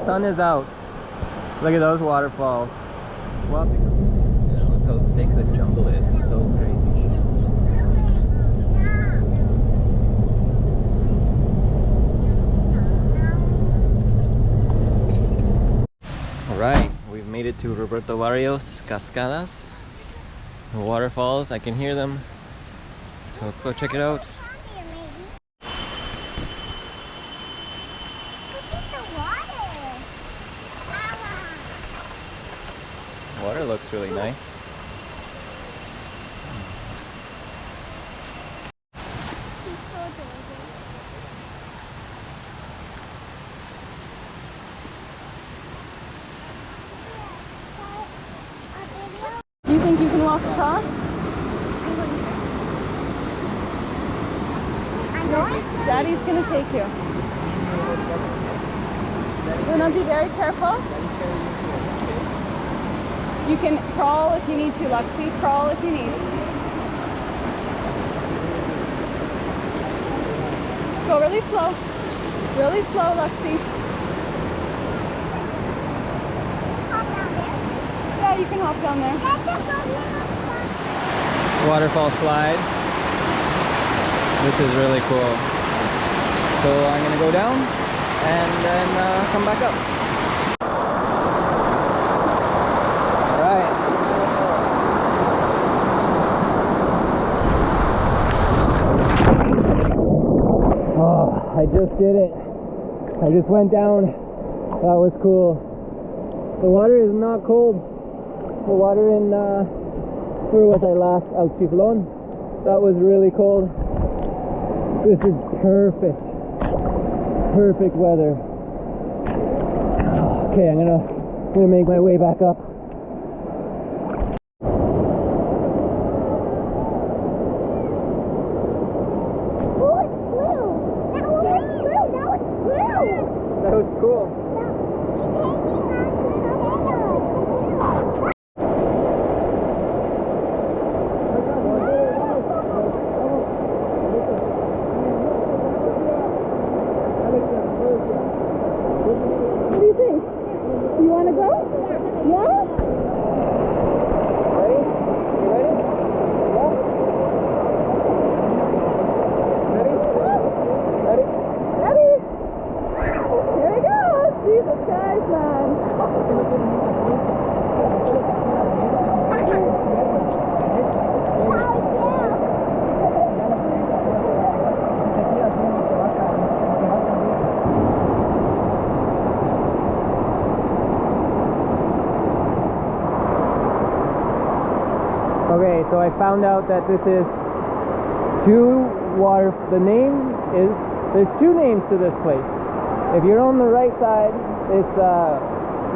sun is out. Look at those waterfalls. Well, you know, look how thick the jungle is. So crazy. Alright, we've made it to Roberto Barrios Cascadas. The waterfalls, I can hear them. So let's go check it out. Water looks really nice. Do you think you can walk across? Daddy's gonna take you. Wanna be very careful? You can crawl if you need to, Lexi. Crawl if you need. Just go really slow. Really slow, Lexi. Yeah, you can hop down there. Waterfall slide. This is really cool. So I'm gonna go down and then come back up. I just did it. I just went down. That was cool. The water is not cold. The water in where was I last? El Chiflon. That was really cold. This is perfect. Perfect weather. Okay, I'm gonna make my way back up. That was cool. What do you think? You want to go? Yeah? Ready? You ready? Yeah? Ready? Ready? Ready? Here we go! Jesus Christ, man! Okay, so I found out that this is the name is, there's two names to this place. If you're on the right side, it's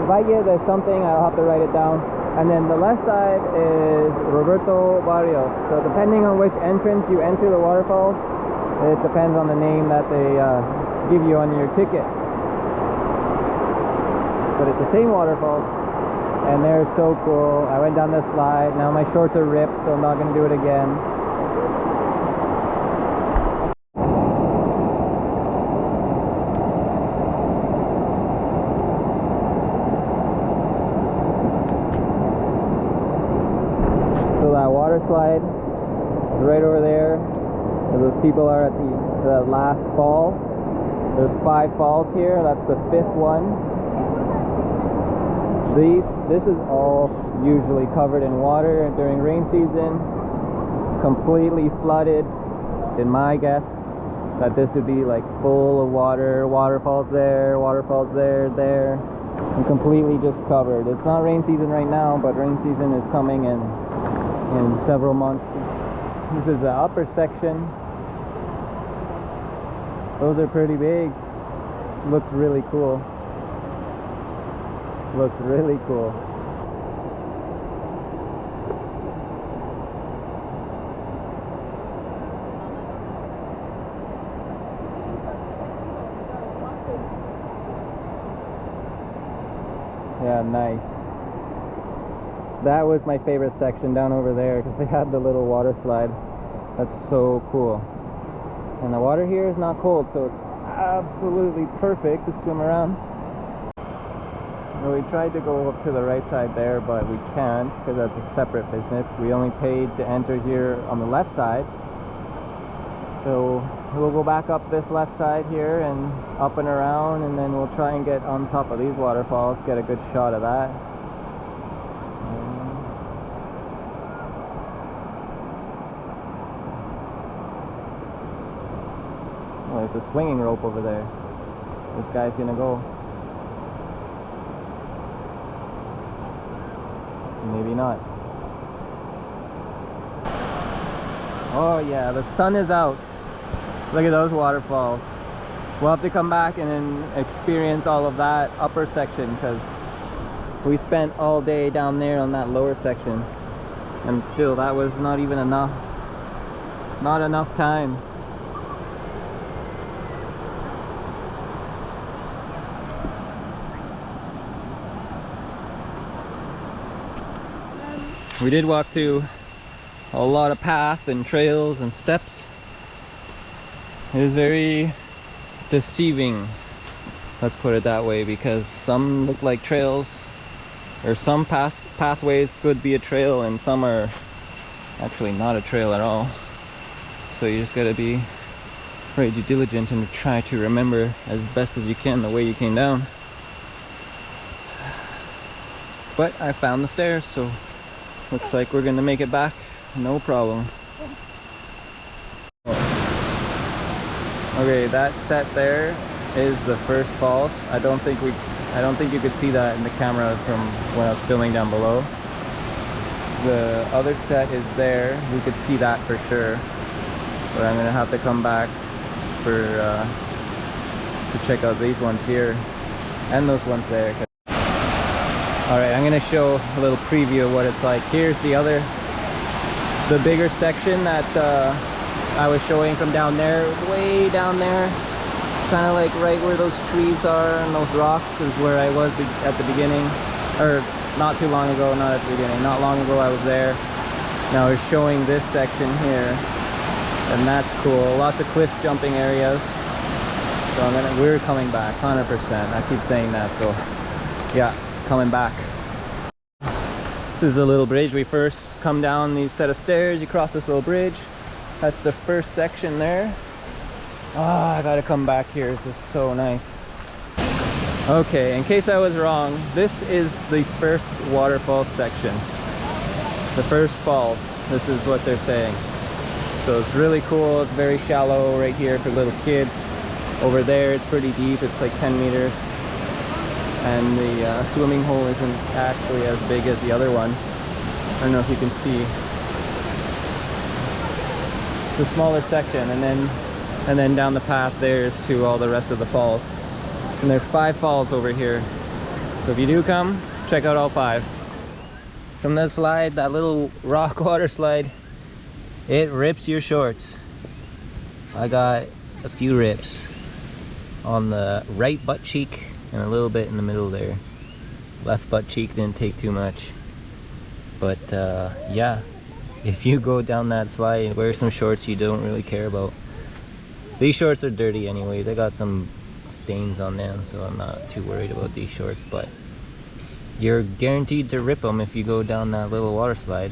Valle de something, I'll have to write it down. And then the left side is Roberto Barrios. So depending on which entrance you enter the waterfalls, it depends on the name that they give you on your ticket. But it's the same waterfalls. And they're so cool. I went down this slide. Now my shorts are ripped, so I'm not going to do it again. So that water slide is right over there. So those people are at the last fall. There's 5 falls here. That's the 5th one. This is all usually covered in water during rain season. It's completely flooded. In my guess that this would be like full of water, waterfalls there, and completely just covered. It's not rain season right now, but rain season is coming in several months. This is the upper section. Those are pretty big. Looks really cool. Looks really cool. Yeah, nice. That was my favorite section down over there because they had the little water slide. That's so cool. And the water here is not cold, so it's absolutely perfect to swim around. And we tried to go up to the right side there, but we can't because that's a separate business. We only paid to enter here on the left side. So we'll go back up this left side here and up and around, and then we'll try and get on top of these waterfalls, get a good shot of that. Oh, there's a swinging rope over there. This guy's gonna go. Maybe not. Oh yeah, the sun is out. Look at those waterfalls. We'll have to come back and then experience all of that upper section because we spent all day down there on that lower section, and still that was not even enough. Not enough time. We did walk through a lot of path and trails and steps. It is very deceiving, let's put it that way, because some look like trails, or some pathways could be a trail, and some are actually not a trail at all. So you just gotta be very diligent and try to remember as best as you can the way you came down. But I found the stairs, so looks like we're gonna make it back, no problem. Okay, that set there is the first falls. I don't think you could see that in the camera from when I was filming down below. The other set is there. We could see that for sure. But I'm gonna have to come back for to check out these ones here and those ones there. Alright, I'm gonna show a little preview of what it's like. Here's the bigger section that I was showing from down there, way down there, kind of like right where those trees are and those rocks is where I was at the beginning, or not too long ago, not at the beginning, not long ago I was there. Now we're showing this section here, and that's cool. Lots of cliff jumping areas. So we're coming back 100%. I keep saying that, so yeah, coming back. This is a little bridge. We first come down these set of stairs, you cross this little bridge. That's the first section there. Ah, I gotta come back here. This is so nice. Okay, in case I was wrong, this is the first waterfall section. The first falls. This is what they're saying. So it's really cool. It's very shallow right here for little kids. Over there, it's pretty deep. It's like 10 meters. And the swimming hole isn't actually as big as the other ones. I don't know if you can see. The smaller section, and then down the path there's to all the rest of the falls. And there's 5 falls over here. So if you do come, check out all 5. From that slide, that little rock water slide, it rips your shorts. I got a few rips on the right butt cheek and a little bit in the middle there. Left butt cheek didn't take too much. But yeah, if you go down that slide, wear some shorts you don't really care about. These shorts are dirty anyway. They got some stains on them, so I'm not too worried about these shorts. But you're guaranteed to rip them if you go down that little water slide.